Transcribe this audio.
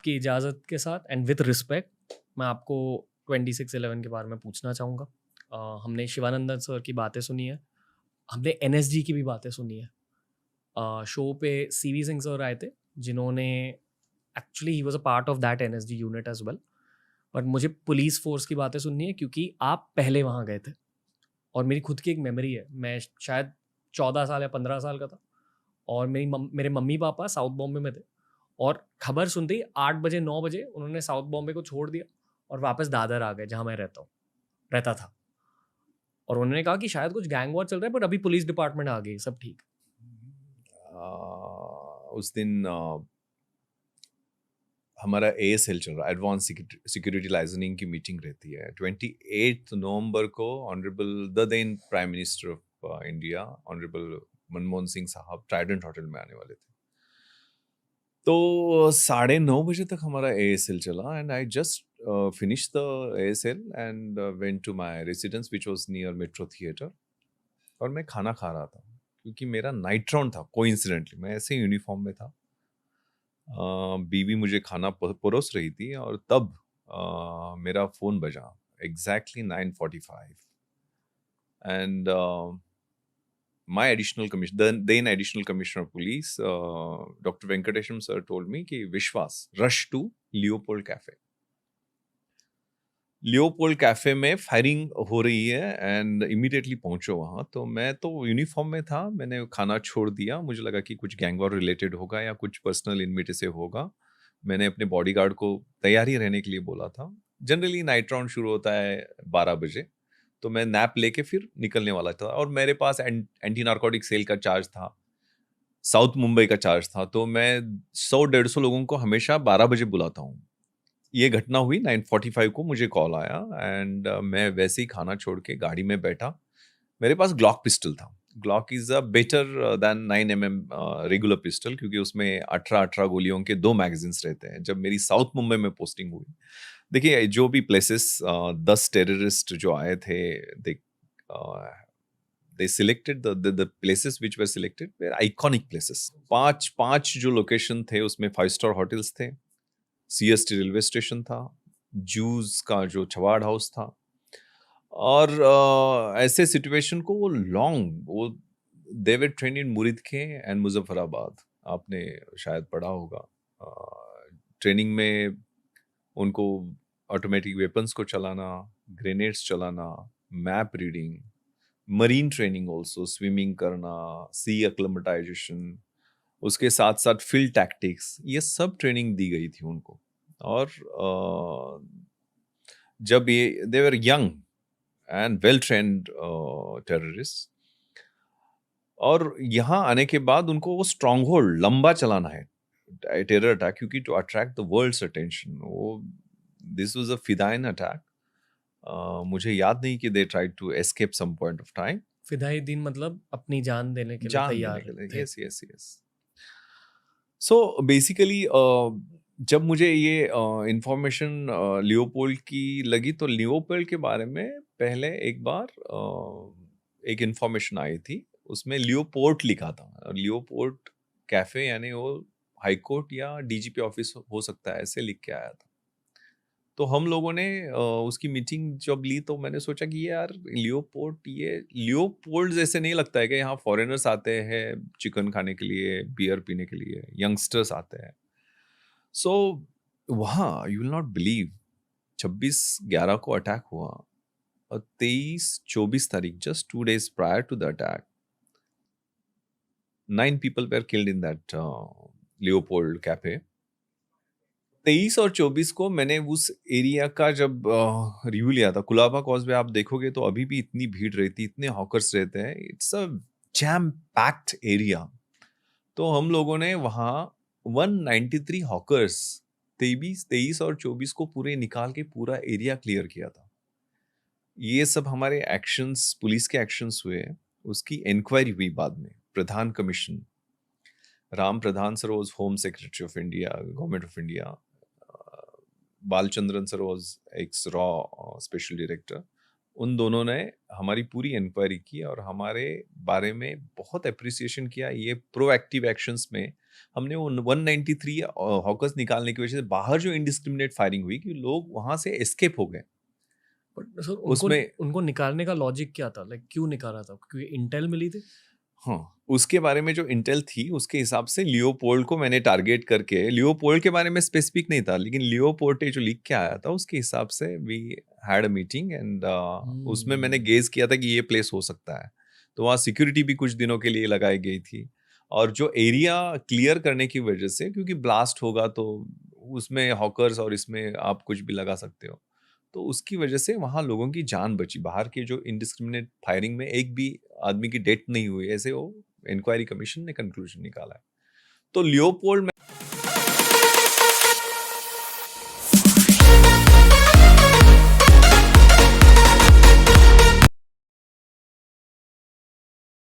आपकी इजाज़त के साथ एंड विथ रिस्पेक्ट मैं आपको 2611 के बारे में पूछना चाहूँगा। हमने शिवानंदन सर की बातें सुनी है, हमने एनएसजी की भी बातें सुनी है। शो पे सीवी सिंह सर आए थे, जिन्होंने actually he was a part of that NSG unit as well. But मुझे पुलिस फ़ोर्स की बातें सुननी है क्योंकि आप पहले वहाँ गए थे और मेरी खुद की एक मेमोरी है। मैं शायद 14 साल या 15 साल का था और मेरे मम्मी-पापा साउथ बॉम्बे में थे और खबर सुनते ही 8 बजे 9 बजे उन्होंने साउथ बॉम्बे को छोड़ दिया और वापस दादर आ गए जहाँ मैं रहता था। और उन्होंने कहा कि शायद कुछ गैंग वॉर चल रहा है बट अभी पुलिस डिपार्टमेंट आ गई, सब ठीक। उस दिन हमारा एएसएल चल रहा है, एडवांस सिक्योरिटी लाइजनिंग की मीटिंग रहती है 28 नवंबर को। Honourable the then prime minister of India honourable Manmohan Singh साहब ट्राइडेंट होटल में आने वाले थे। तो 9:30 तक हमारा एएसएल चला and I just finish the ASL and went to my residence which was near Metro theatre. और मैं खाना खा रहा था क्योंकि मेरा नाइट राउंड था। कोइंसिडेंटली मैं ऐसे यूनिफॉर्म में था। बीवी मुझे खाना परोस रही थी और तब मेरा फोन बजा exactly 9:45 and my additional commissioner, then additional commissioner of police, Dr. Venkatesham sir told me कि विश्वास rush to Leopold Cafe. Leopold cafe में फायरिंग हो रही है एंड इमीडिएटली पहुंचो वहां। तो मैं तो यूनिफॉर्म में था, मैंने खाना छोड़ दिया। मुझे लगा कि कुछ गैंग वॉर रिलेटेड होगा या कुछ पर्सनल इनविटी से होगा। मैंने अपने बॉडीगार्ड को तैयारी रहने के लिए बोला था। जनरली नाइट राउंड शुरू होता है 12 बजे, तो मैं नैप लेके फिर निकलने वाला था और मेरे पास एंटी नार्कोटिक सेल का चार्ज था, साउथ मुंबई का चार्ज था। तो मैं 100-150 लोगों को हमेशा 12 बजे बुलाता हूँ। ये घटना हुई 9:45 को, मुझे कॉल आया एंड मैं वैसे ही खाना छोड़ के गाड़ी में बैठा। मेरे पास ग्लॉक पिस्टल था। Glock is a better than 9mm regular pistol क्योंकि उसमें 18 गोलियों के 2 मैगजीन्स रहते हैं। जब मेरी साउथ मुंबई में पोस्टिंग हुई, देखिए जो भी प्लेसेस 10 टेररिस्ट जो आए थे, they selected the places which were selected were iconic places. पांच जो लोकेशन थे उसमें 5 स्टार होटल्स थे, सीएसटी रेलवे स्टेशन था, जूस का जो छवाड़ हाउस था। और ऐसे सिचुएशन को वो they were trained in Muridke and Muzaffarabad. आपने शायद पढ़ा होगा। ट्रेनिंग में उनको ऑटोमेटिक वेपन्स को चलाना, ग्रेनेड्स चलाना, map reading, marine training also, swimming करना, सी एक्लेमेटाइजेशन, उसके साथ साथ फील्ड टैक्टिक्स, ये सब ट्रेनिंग दी गई थी उनको। और जब ये they were young and well trained terrorist, और यहाँ आने के बाद उनको वो स्ट्रॉन्ग होल्ड लंबा चलाना है टेरर अटैक, क्योंकि to attract the world's attention. वो दिस वाज अ फिदाइन अटैक। मुझे याद नहीं कि they tried to escape some point of time. फिदाई दिन मतलब अपनी जान देने के लिए जान देने तैयार के लिए, थे। Yes yes yes. So basically जब मुझे ये इंफॉर्मेशन लियोपोल्ड की लगी, तो लियोपोल्ड के बारे में पहले एक बार एक इंफॉर्मेशन आई थी, उसमें लियोपोर्ट लिखा था। और लियोपोर्ट कैफे यानी वो हाई कोर्ट या डीजीपी ऑफिस हो सकता है, ऐसे लिख के आया था। तो हम लोगों ने उसकी मीटिंग जब ली तो मैंने सोचा कि यार लियोपोल्ड जैसे नहीं लगता है कि यहाँ फॉरेनर्स आते हैं चिकन खाने के लिए, बियर पीने के लिए, यंगस्टर्स आते हैं। सो वहाँ यू विल नॉट बिलीव 26/11 को अटैक हुआ और 23-24 तारीख, just 2 days prior to the attack, 9 people were killed in that Leopold cafe. 23 और 24 को मैंने उस एरिया का जब रिव्यू लिया था, कुलाबा कॉजवे आप देखोगे तो अभी भी इतनी भीड़ रहती, इतने हॉकर्स रहते हैं, it's a jam packed area. तो हम लोगों ने वहाँ 193 हॉकर्स 23 और 24 को पूरे निकाल के पूरा एरिया क्लियर किया था। ये सब हमारे एक्शंस, पुलिस के एक्शंस हुए। उसकी इंक्वायरी हुई बाद में। Pradhan commission Ram Pradhan sir was home secretary of India, government of India. Balchandran sir was ex-Raw special director. उन दोनों ने हमारी पूरी इंक्वायरी की और हमारे बारे में बहुत अप्रिसिएशन किया। ये प्रोएक्टिव एक्शंस में हमने वो 193 हॉकर्स निकालने की वजह से बाहर जो इंडिस्क्रिमिनेट फायरिंग हुई कि लोग वहाँ से एस्केप हो गए। बट सर उनको उसमें उनको निकालने का लॉजिक क्या था? लाइक क्यों निकाला था? क्योंकि इंटेल मिली थी? हाँ, उसके बारे में जो इंटेल थी उसके हिसाब से लियोपोल्ड को मैंने टारगेट करके, लियोपोल्ड के बारे में स्पेसिफिक नहीं था लेकिन लियोपोल्ड जो लिख के आया था उसके हिसाब से we had a meeting and उसमें मैंने हुँ। गेस किया था कि ये प्लेस हो सकता है। तो वहाँ सिक्योरिटी भी कुछ दिनों के लिए लगाई गई थी और जो एरिया क्लियर करने की वजह से, क्योंकि ब्लास्ट होगा तो उसमें हॉकर्स और इसमें आप कुछ भी लगा सकते हो। तो उसकी वजह से वहाँ लोगों की जान बची। बाहर के जो इंडिस्क्रिमिनेट फायरिंग में एक भी आदमी की डेथ नहीं हुई, ऐसे वो इंक्वायरी कमीशन ने कंक्लूजन निकाला है। तो लियोपोल्ड